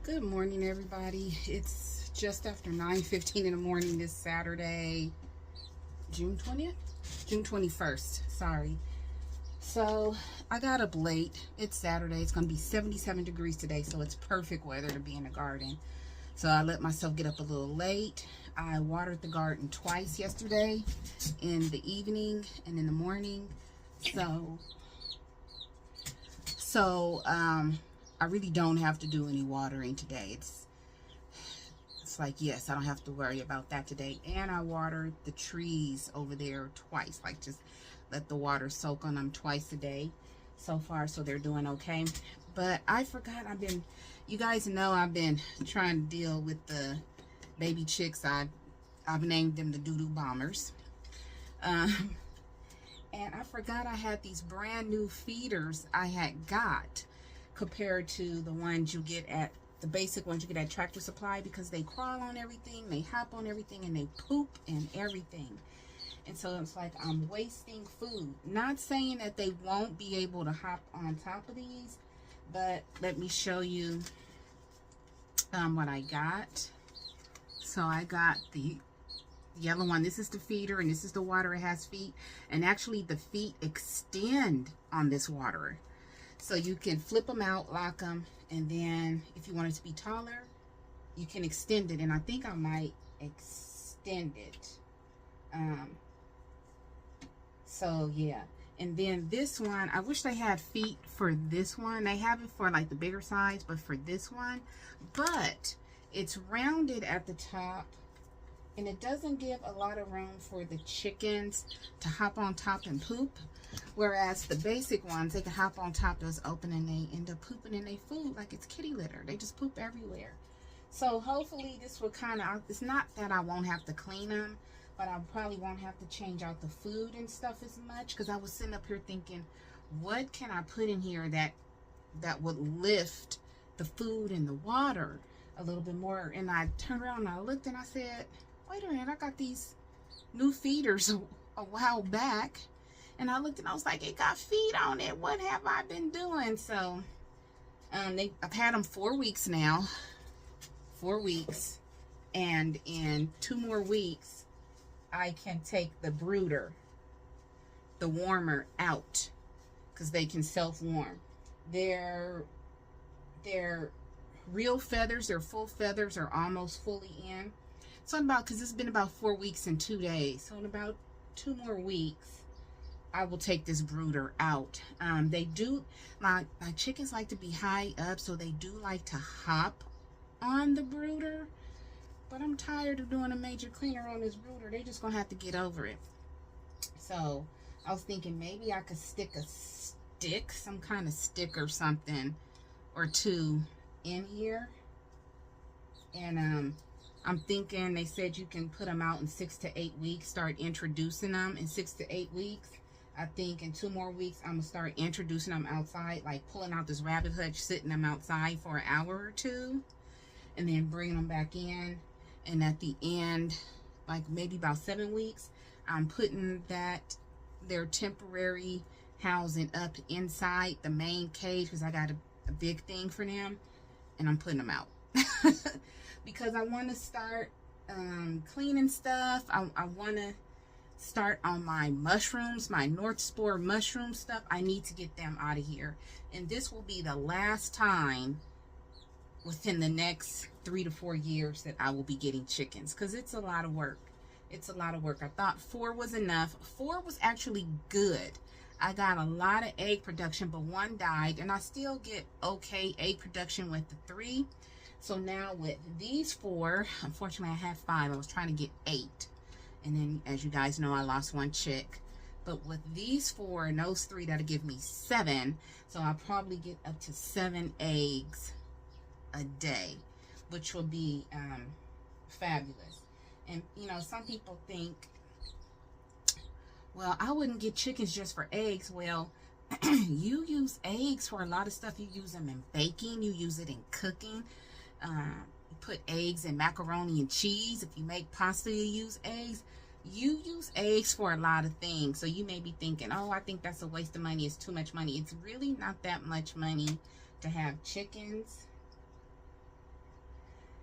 Good morning, everybody. It's just after 9:15 in the morning this Saturday, June 20th? June 21st. Sorry. So, I got up late. It's Saturday. It's going to be 77 degrees today, so it's perfect weather to be in the garden. So, I let myself get up a little late. I watered the garden twice yesterday, in the evening and in the morning. So, I really don't have to do any watering today. It's like, yes, I don't have to worry about that today. And I watered the trees over there twice, like just let the water soak on them twice a day so far, so they're doing okay. But I forgot, you guys know I've been trying to deal with the baby chicks. I've named them the doo-doo bombers. And I forgot I had these brand new feeders I had got compared to the ones you get at the basic ones you get at Tractor Supply, because they crawl on everything, they hop on everything, and they poop and everything. And so it's like I'm wasting food. Not saying that they won't be able to hop on top of these, but let me show you what I got. So I got the yellow one. This is the feeder, and this is the water. It has feet, and actually the feet extend on this waterer. So you can flip them out, lock them, and then if you want it to be taller, you can extend it. And I think I might extend it. So yeah. And then this one, I wish they had feet for this one. They have it for like the bigger size, but for this one, but it's rounded at the top, and it doesn't give a lot of room for the chickens to hop on top and poop. Whereas the basic ones, they can hop on top, those open, and they end up pooping in their food like it's kitty litter. They just poop everywhere. So hopefully this will kind of, it's not that I won't have to clean them, but I probably won't have to change out the food and stuff as much, because I was sitting up here thinking, what can I put in here that would lift the food and the water a little bit more? And I turned around and I looked and I said, wait a minute, I got these new feeders a while back, and I looked and I was like, it got feet on it. What have I been doing? So I've had them 4 weeks now. 4 weeks. And in 2 more weeks, I can take the brooder, the warmer, out, because they can self-warm. They're real feathers. Their full feathers are almost fully in. So because it's been about 4 weeks and 2 days. So in about 2 more weeks, I will take this brooder out. They do, my chickens like to be high up, so they do like to hop on the brooder. But I'm tired of doing a major cleaner on this brooder. They just gonna have to get over it. So I was thinking maybe I could stick a stick, some kind of stick or something, or two in here. And I'm thinking, they said you can put them out in 6 to 8 weeks, start introducing them in 6 to 8 weeks. I think in 2 more weeks, I'm going to start introducing them outside, like pulling out this rabbit hutch, sitting them outside for an hour or two, and then bringing them back in. And at the end, like maybe about 7 weeks, I'm putting their temporary housing up inside the main cage, because I got a big thing for them, and I'm putting them out. Because I want to start cleaning stuff. I want to start on my mushrooms, my North Spore mushroom stuff. I need to get them out of here. And this will be the last time within the next 3 to 4 years that I will be getting chickens, because it's a lot of work. It's a lot of work. I thought 4 was enough. 4 was actually good. I got a lot of egg production, but 1 died, and I still get okay egg production with the 3. So now with these 4, unfortunately I had 5. I was trying to get 8. And then, as you guys know, I lost 1 chick. But with these 4 and those 3, that'll give me 7. So I'll probably get up to 7 eggs a day, which will be fabulous. And, you know, some people think, well, I wouldn't get chickens just for eggs. Well, you use eggs for a lot of stuff. You use them in baking. You use it in cooking. You put eggs in macaroni and cheese. If you make pasta, you use eggs. You use eggs for a lot of things. So you may be thinking, oh, I think that's a waste of money. It's too much money. It's really not that much money to have chickens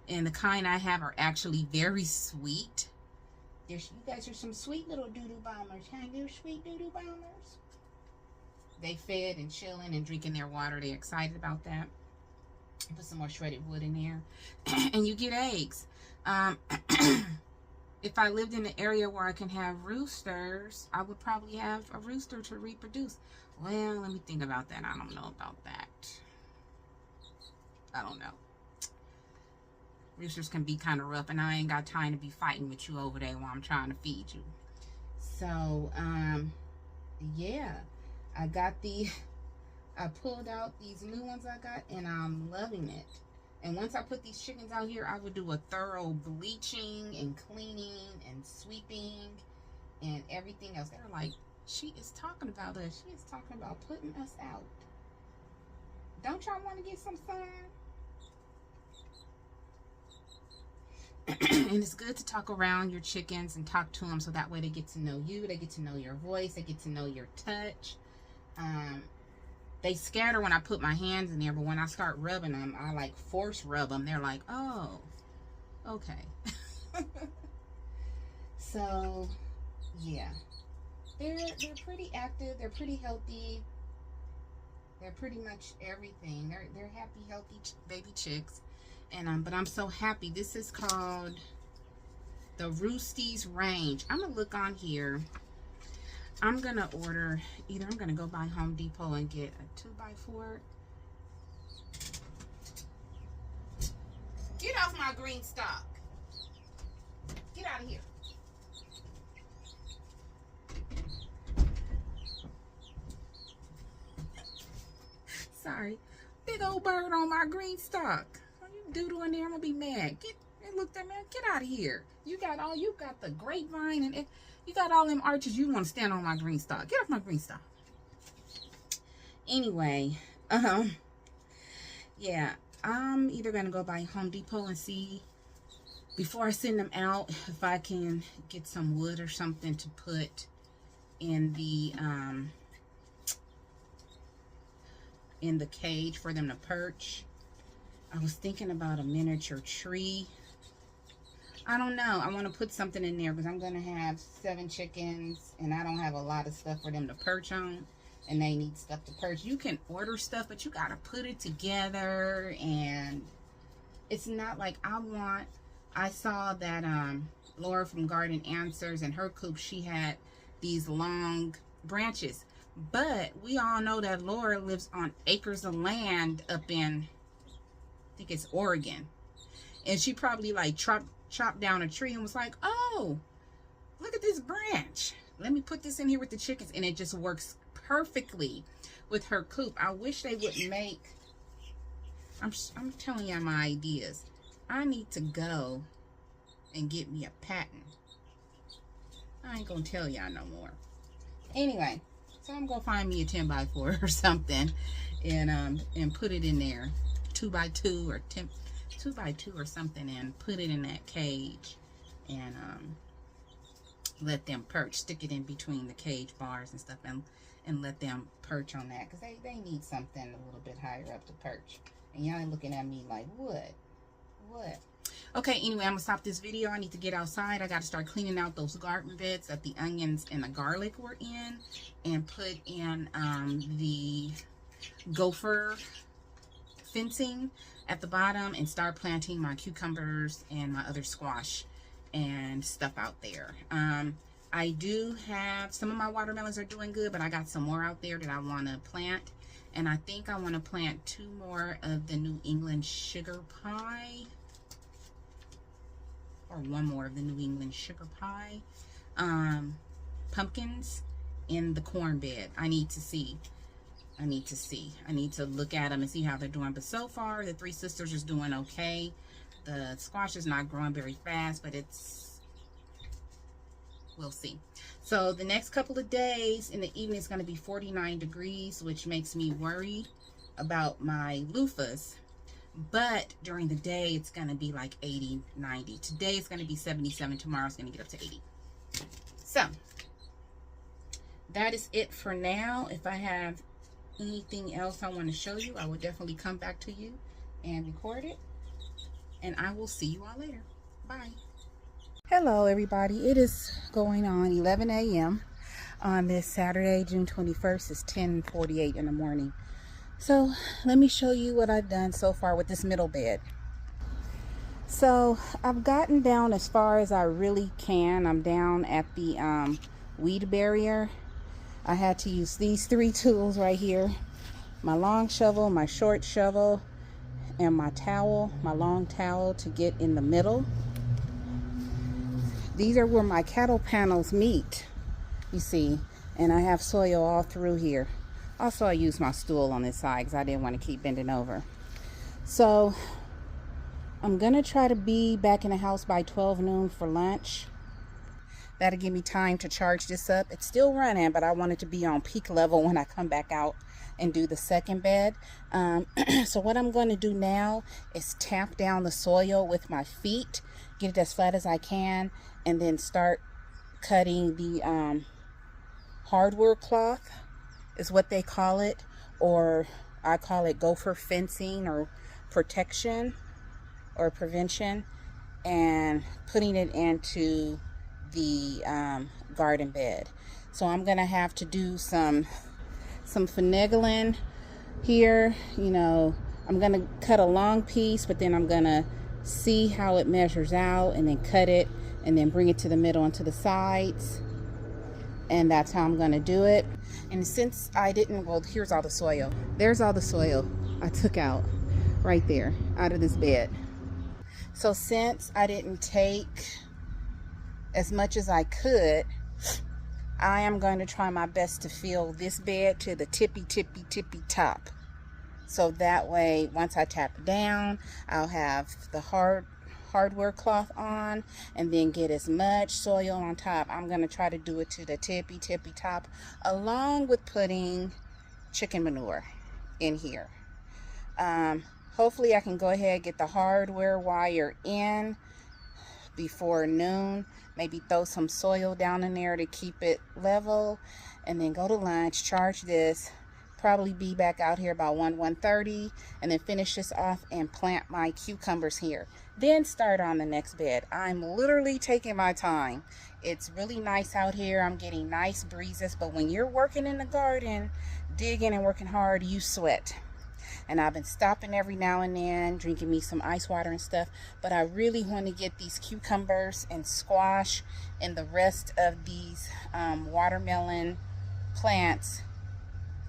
And the kind I have are actually very sweet. You guys are some sweet little doo-doo bombers, huh? You sweet doo-doo bombers. They fed and chilling and drinking their water. They're excited about that. Put some more shredded wood in there. And you get eggs. If I lived in an area where I can have roosters, I would probably have a rooster to reproduce. Well, let me think about that. I don't know about that. I don't know. Roosters can be kind of rough, and I ain't got time to be fighting with you over there while I'm trying to feed you. So, yeah. I pulled out these new ones I got, and I'm loving it. And once I put these chickens out here, I would do a thorough bleaching and cleaning and sweeping and everything else. They're like, she is talking about us. She is talking about putting us out. Don't y'all want to get some sun? And it's good to talk around your chickens and talk to them so that way they get to know you. They get to know your voice. They get to know your touch. They scatter when I put my hands in there, but when I start rubbing them, I like force rub them. They're like, oh, okay. So, yeah. They're pretty active. They're pretty healthy. They're pretty much everything. They're happy, healthy baby chicks. And but I'm so happy. This is called the Roosties Range. I'm gonna look on here. I'm gonna order, either I'm gonna go by Home Depot and get a 2x4. Get off my green stock. Get out of here. Sorry. Big old bird on my green stock. You doodle in there, I'm gonna be mad. It looked at me, get out of here. You got the grapevine and you got all them arches. You want to stand on my green stock. Get off my green stock. Anyway, yeah, I'm either gonna go by Home Depot and see before I send them out if I can get some wood or something to put in the cage for them to perch. I was thinking about a miniature tree. I don't know. I want to put something in there because I'm going to have 7 chickens and I don't have a lot of stuff for them to perch on, and they need stuff to perch. You can order stuff, but you got to put it together, and it's not like I saw that Laura from Garden Answers, in her coop, she had these long branches. But we all know that Laura lives on acres of land up in, I think it's Oregon. And she probably like chopped down a tree and was like, oh, look at this branch. Let me put this in here with the chickens. And it just works perfectly with her coop. I wish they would make, I'm telling y'all my ideas. I need to go and get me a patent. I ain't gonna tell y'all no more. Anyway, so I'm gonna find me a 10x4 or something and put it in there, 2x2 or 2x2 or something, and put it in that cage and let them perch. Stick it in between the cage bars and stuff, and let them perch on that, because they need something a little bit higher up to perch. And y'all looking at me like, what? Okay, anyway, I'm gonna stop this video. I need to get outside. I got to start cleaning out those garden beds that the onions and the garlic were in, and put in the gopher fencing at the bottom, and start planting my cucumbers and my other squash and stuff out there. I do have, some of my watermelons are doing good, but I got some more out there that I want to plant. And I think I want to plant 2 more of the New England sugar pie, or 1 more of the New England sugar pie pumpkins in the corn bed. I need to see. I need to look at them and see how they're doing. But so far, the 3 sisters is doing okay. The squash is not growing very fast, but we'll see. So the next couple of days in the evening is going to be 49 degrees, which makes me worry about my loofahs. But during the day, it's going to be like 80, 90. Today it's going to be 77. Tomorrow it's going to get up to 80. So that is it for now. If I have anything else I want to show you, I will definitely come back to you and record it. and I will see you all later. Bye. Hello everybody, it is going on 11 a.m. on this Saturday, June 21st. It's 10:48 in the morning. So let me show you what I've done so far with this middle bed. So I've gotten down as far as I really can. I'm down at the weed barrier. I had to use these 3 tools right here. My long shovel, my short shovel, and my towel, my long towel, to get in the middle. These are where my cattle panels meet, you see, and I have soil all through here. Also, I used my stool on this side because I didn't want to keep bending over. So I'm gonna try to be back in the house by 12 noon for lunch. That'll give me time to charge this up. It's still running, but I want it to be on peak level when I come back out and do the second bed. So what I'm going to do now is tap down the soil with my feet, get it as flat as I can, and then start cutting the hardware cloth is what they call it, or I call it gopher fencing or protection or prevention, and putting it into the garden bed. So I'm gonna have to do some finagling here. You know, I'm gonna cut a long piece, but then I'm gonna see how it measures out and then cut it and then bring it to the middle and to the sides, and that's how I'm gonna do it. And since I didn't, well, here's all the soil. There's all the soil I took out right there out of this bed. So since I didn't take as much as I could, I am going to try my best to fill this bed to the tippy top. So that way, once I tap down, I'll have the hardware cloth on and then get as much soil on top. I'm going to try to do it to the tippy top, along with putting chicken manure in here. Hopefully I can go ahead and get the hardware wire in before noon. Maybe throw some soil down in there to keep it level, and then go to lunch, charge this, probably be back out here about 1:30, and then finish this off and plant my cucumbers here. Then start on the next bed. I'm literally taking my time. It's really nice out here. I'm getting nice breezes, but when you're working in the garden, digging and working hard, you sweat. And I've been stopping every now and then, drinking me some ice water and stuff. But I really want to get these cucumbers and squash and the rest of these watermelon plants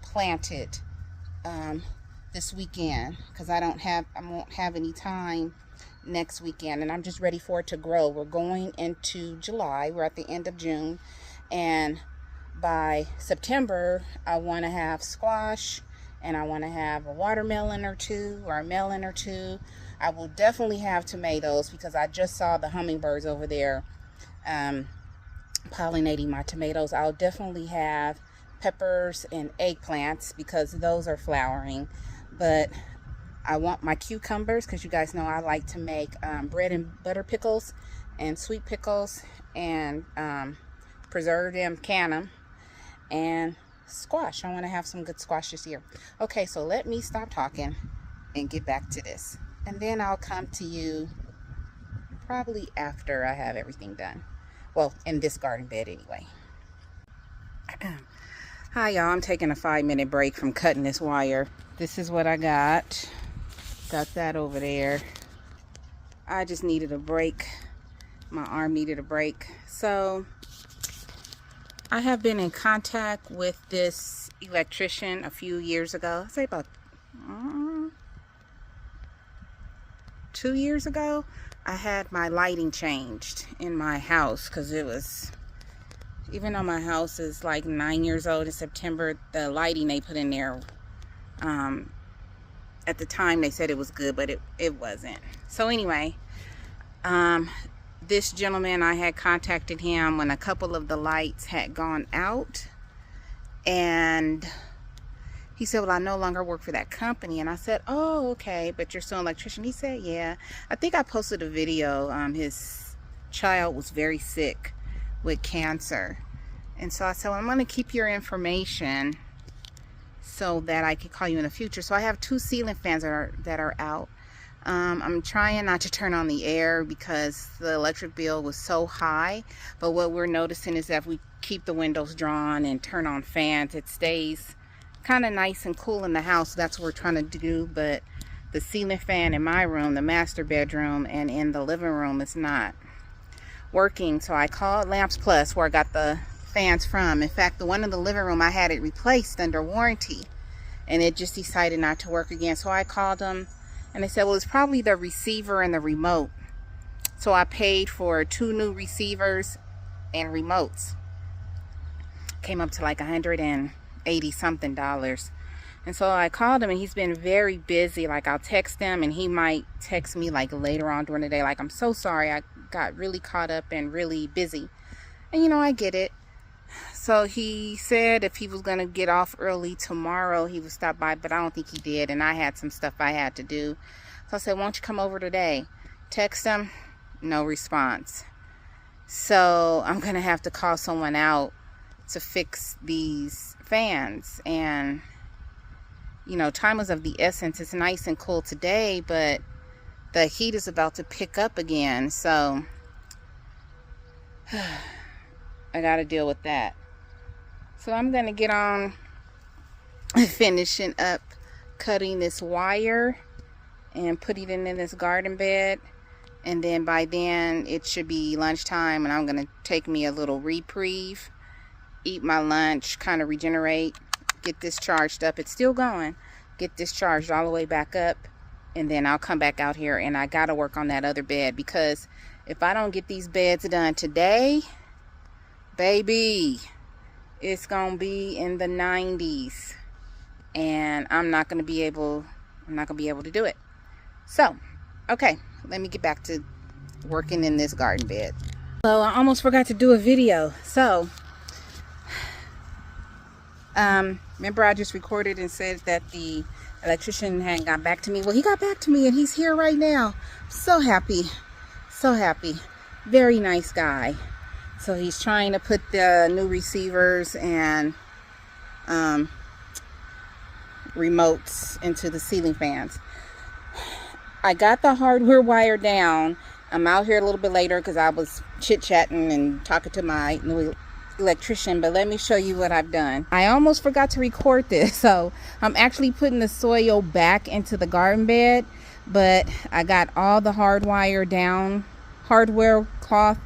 planted this weekend, because I won't have any time next weekend, and I'm just ready for it to grow. We're going into July. We're at the end of June, and by September I want to have squash, and I want to have a watermelon or two, or a melon or two. I will definitely have tomatoes, because I just saw the hummingbirds over there pollinating my tomatoes. I'll definitely have peppers and eggplants, because those are flowering. But I want my cucumbers, because you guys know I like to make bread and butter pickles and sweet pickles, and preserve them, can them, and squash. I want to have some good squash this year. Okay, so let me stop talking and get back to this, and then I'll come to you probably after I have everything done. Well, in this garden bed anyway. Hi y'all, I'm taking a 5-minute break from cutting this wire. This is what I got. Got that over there. I just needed a break. My arm needed a break. So I have been in contact with this electrician a few years ago. I'd say about 2 years ago. I had my lighting changed in my house, because it was, even though my house is like 9 years old in September, the lighting they put in there, at the time they said it was good, but it wasn't. So anyway, this gentleman, I had contacted him when a couple of the lights had gone out, and he said, well, I no longer work for that company. And I said, oh, okay, but you're still an electrician? He said, yeah. I think I posted a video. His child was very sick with cancer, and so I said, well, I'm going to keep your information so that I could call you in the future. So I have 2 ceiling fans that are out. I'm trying not to turn on the air because the electric bill was so high. But what we're noticing is that if we keep the windows drawn and turn on fans, it stays kind of nice and cool in the house. That's what we're trying to do. But the ceiling fan in my room, the master bedroom, and in the living room is not working. So I called Lamps Plus, where I got the fans from. In fact, the one in the living room, I had it replaced under warranty, and it just decided not to work again. So I called them, and they said, well, it's probably the receiver and the remote. So I paid for 2 new receivers and remotes. Came up to like $180 something. And so I called him, and he's been very busy. Like, I'll text him, and he might text me like later on during the day, like, I'm so sorry, I got really caught up and really busy. And you know, I get it. So he said if he was going to get off early tomorrow, he would stop by, but I don't think he did. And I had some stuff I had to do. So I said, won't you come over today? Text him, no response. So I'm going to have to call someone out to fix these fans. And, you know, time is of the essence. It's nice and cool today, but the heat is about to pick up again. So I got to deal with that. So I'm going to get on finishing up cutting this wire and putting it in this garden bed. And then by then it should be lunchtime, and I'm going to take me a little reprieve, eat my lunch, kind of regenerate, get this charged up. It's still going. Get this charged all the way back up, and then I'll come back out here, and I got to work on that other bed, because if I don't get these beds done today, baby, it's gonna be in the 90s, and I'm not gonna be able to do it. So, okay, let me get back to working in this garden bed. So I almost forgot to do a video. So remember I just recorded and said that the electrician hadn't got back to me. Well, he got back to me, and he's here right now. So happy, so happy. Very nice guy. So he's trying to put the new receivers and remotes into the ceiling fans. I got the hardware wire down. I'm out here a little bit later because I was chit-chatting and talking to my new electrician, but let me show you what I've done. I almost forgot to record this. So I'm actually putting the soil back into the garden bed, but I got all the hardware cloth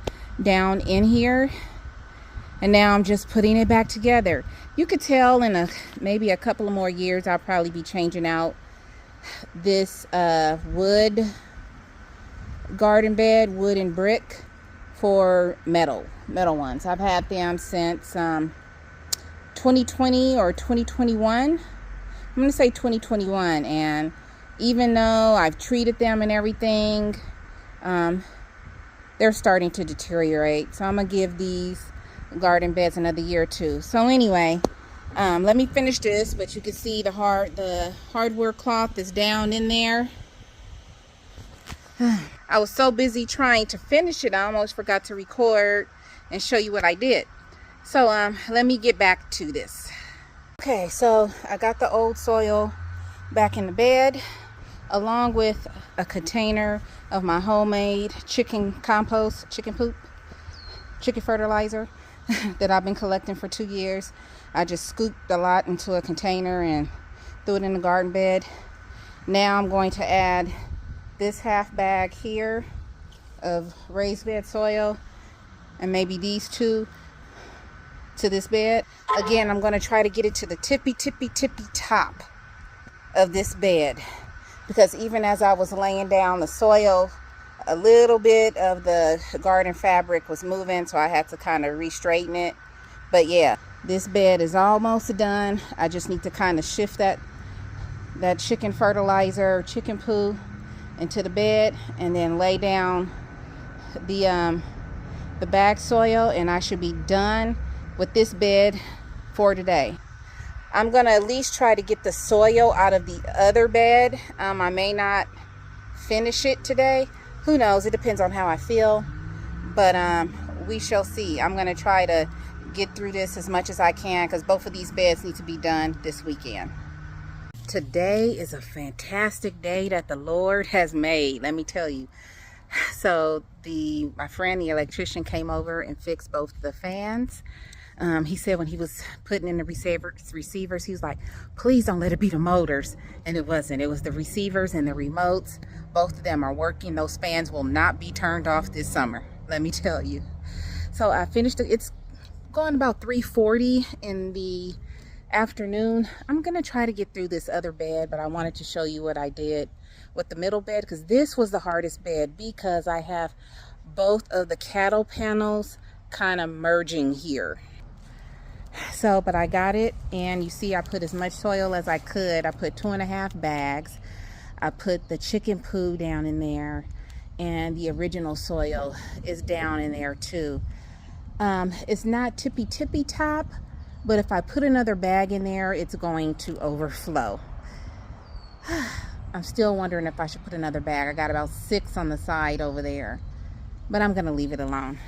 down in here, and now I'm just putting it back together. You could tell in maybe a couple of more years I'll probably be changing out this wood garden bed, wood and brick, for metal ones. I've had them since 2020 or 2021. I'm gonna say 2021, and even though I've treated them and everything, they're starting to deteriorate. So I'm gonna give these garden beds another year or two. So anyway, let me finish this, but you can see the hardware cloth is down in there. I was so busy trying to finish it, I almost forgot to record and show you what I did. So let me get back to this. Okay, so I got the old soil back in the bed, along with a container of my homemade chicken compost, chicken poop, chicken fertilizer that I've been collecting for 2 years. I just scooped a lot into a container and threw it in the garden bed. Now I'm going to add this half bag here of raised bed soil, and maybe these 2 to this bed. Again, I'm going to try to get it to the tippy top of this bed, because even as I was laying down the soil, a little bit of the garden fabric was moving, so I had to kind of re-straighten it. But yeah, this bed is almost done. I just need to kind of shift that chicken fertilizer, chicken poo, into the bed, and then lay down the bag soil, and I should be done with this bed for today. I'm gonna at least try to get the soil out of the other bed. I may not finish it today. Who knows? It depends on how I feel, but we shall see. I'm gonna try to get through this as much as I can, because both of these beds need to be done this weekend. Today is a fantastic day that the Lord has made, let me tell you. So my friend, the electrician, came over and fixed both the fans. He said when he was putting in the receivers, he was like, please don't let it be the motors. And it wasn't. It was the receivers and the remotes. Both of them are working. Those fans will not be turned off this summer, let me tell you. So I finished it. It's going about 3:40 in the afternoon. I'm gonna try to get through this other bed, but I wanted to show you what I did with the middle bed, because this was the hardest bed because I have both of the cattle panels kind of merging here. So, but I got it, and you see I put as much soil as I could. I put 2.5 bags. I put the chicken poo down in there, and the original soil is down in there too. It's not tippy top, but if I put another bag in there, it's going to overflow. I'm still wondering if I should put another bag. I got about 6 on the side over there, but I'm gonna leave it alone.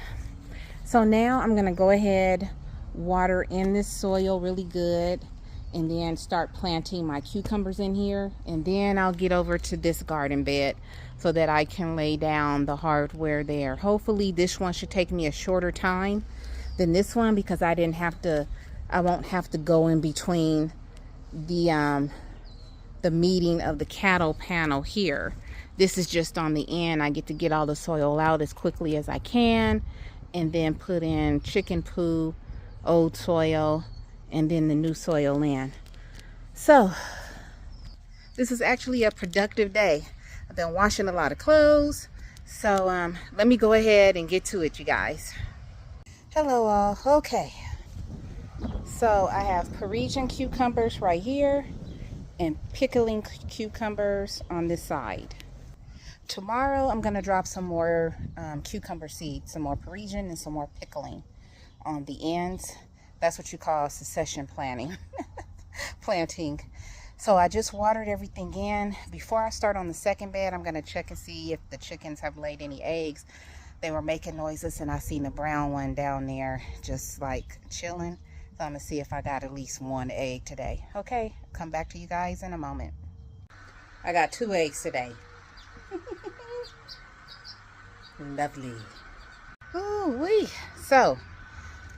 So now I'm gonna go ahead, water in this soil really good, and then start planting my cucumbers in here. And then I'll get over to this garden bed so that I can lay down the hardware there. Hopefully this one should take me a shorter time than this one, because I won't have to go in between the meeting of the cattle panel here. This is just on the end. I get to get all the soil out as quickly as I can, and then put in chicken poo, old soil, and then the new soil in. So this is actually a productive day. I've been washing a lot of clothes. So let me go ahead and get to it, you guys. Hello all. Okay, so I have Parisian cucumbers right here and pickling cucumbers on this side. Tomorrow I'm going to drop some more cucumber seeds, some more Parisian and some more pickling on the ends. That's what you call succession planting. So I just watered everything in. Before I start on the second bed, I'm going to check and see if the chickens have laid any eggs. They were making noises, and I seen the brown one down there just like chilling. So I'm going to see if I got at least 1 egg today. Okay, come back to you guys in a moment. I got 2 eggs today. Lovely. Ooh-wee. So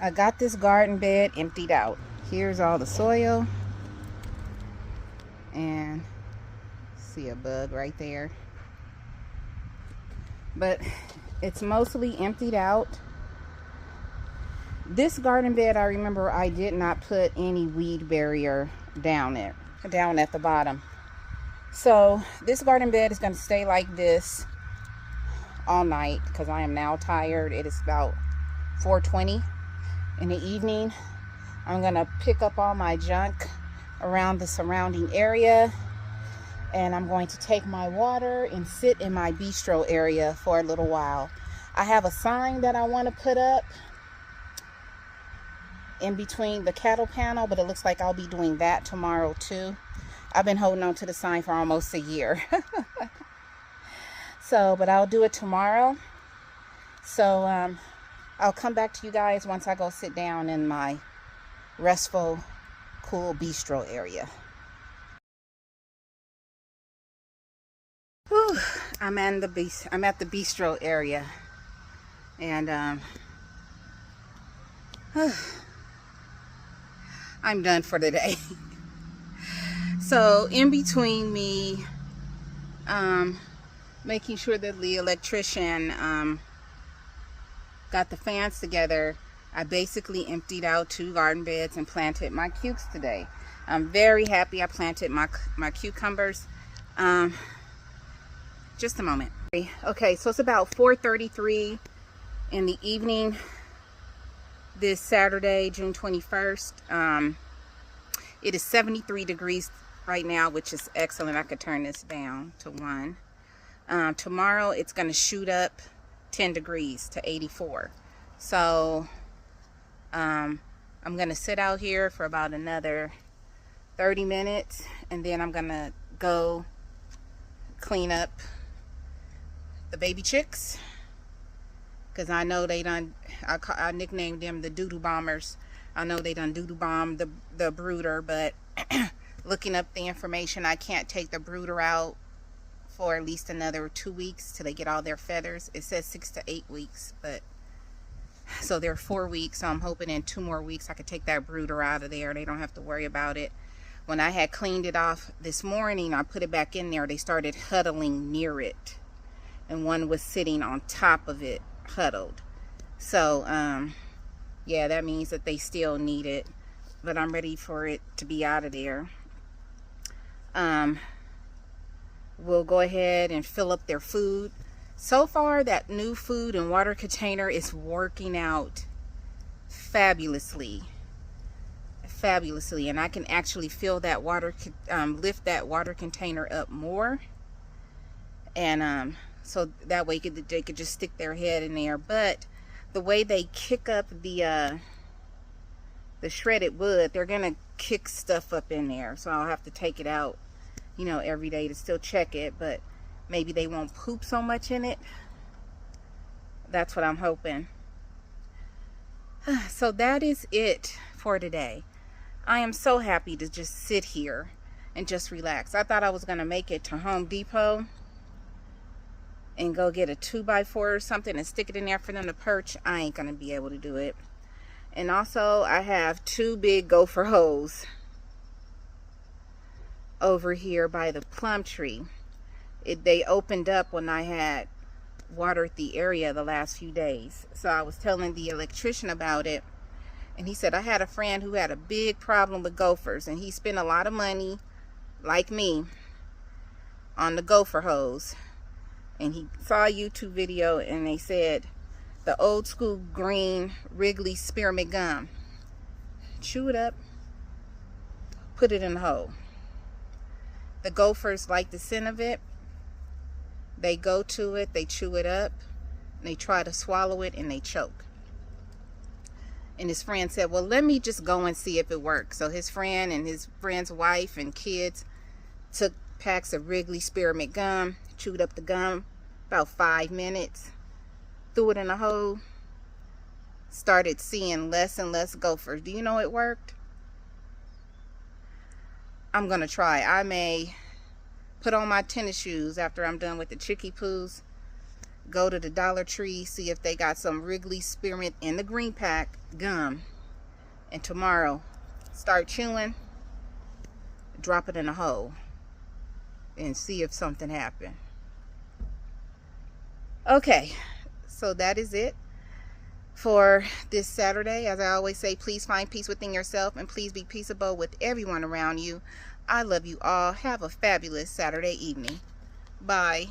I got this garden bed emptied out. Here's all the soil. And see a bug right there. But it's mostly emptied out. This garden bed, I remember I did not put any weed barrier down at the bottom. So this garden bed is going to stay like this all night, because I am now tired. It is about 4:20 in the evening. I'm going to pick up all my junk around the surrounding area, and I'm going to take my water and sit in my bistro area for a little while. I have a sign that I want to put up in between the cattle panel, but it looks like I'll be doing that tomorrow too. I've been holding on to the sign for almost a year. So, but I'll do it tomorrow. So I'll come back to you guys once I go sit down in my restful, cool bistro area. Whew, I'm at the bistro area, and I'm done for the day. So in between me making sure that the electrician got the fans together, I basically emptied out 2 garden beds and planted my cukes today. I'm very happy I planted my cucumbers. Just a moment. Okay, so it's about 4:33 in the evening this Saturday, June 21st. It is 73 degrees right now, which is excellent. I could turn this down to 1. Tomorrow it's going to shoot up 10 degrees to 84. So I'm going to sit out here for about another 30 minutes, and then I'm going to go clean up the baby chicks, because I know they done, I nicknamed them the doo-doo bombers. I know they done doo-doo bomb the brooder, but looking up the information, I can't take the brooder out for at least another 2 weeks till they get all their feathers. It says 6 to 8 weeks, but so they're 4 weeks. So I'm hoping in 2 more weeks I could take that brooder out of there. They don't have to worry about it. When I had cleaned it off this morning, I put it back in there. They started huddling near it, and one was sitting on top of it, huddled. So yeah, that means that they still need it, but I'm ready for it to be out of there. We'll go ahead and fill up their food. So far, that new food and water container is working out fabulously, and I can actually fill that water, lift that water container up more, and so that way they could just stick their head in there. But the way they kick up the shredded wood, they're gonna kick stuff up in there, so I'll have to take it out, you know, every day to still check it. But maybe they won't poop so much in it. That's what I'm hoping. So that is it for today. I am so happy to just sit here and just relax. I thought I was going to make it to Home Depot and go get a 2x4 or something and stick it in there for them to perch. I ain't going to be able to do it. And also, I have 2 big gopher holes over here by the plum tree. They opened up when I had watered the area the last few days. So I was telling the electrician about it, and he said I had a friend who had a big problem with gophers, and he spent a lot of money, like me, on the gopher hose. And he saw a YouTube video, and they said the old school green Wrigley spearmint gum, chew it up, put it in the hole. The gophers like the scent of it. They go to it, they chew it up, and they try to swallow it, and they choke. And his friend said, well, let me just go and see if it works. So his friend and his friend's wife and kids took packs of Wrigley spearmint gum, chewed up the gum about 5 minutes, threw it in a hole, started seeing less and less gophers. Do you know it worked? I'm going to try. I may put on my tennis shoes after I'm done with the Chicky Poos, go to the Dollar Tree, see if they got some Wrigley spearmint in the green pack gum, and tomorrow start chewing, drop it in a hole, and see if something happened. Okay, so that is it for this Saturday. As I always say, please find peace within yourself, and please be peaceable with everyone around you. I love you all. Have a fabulous Saturday evening. Bye.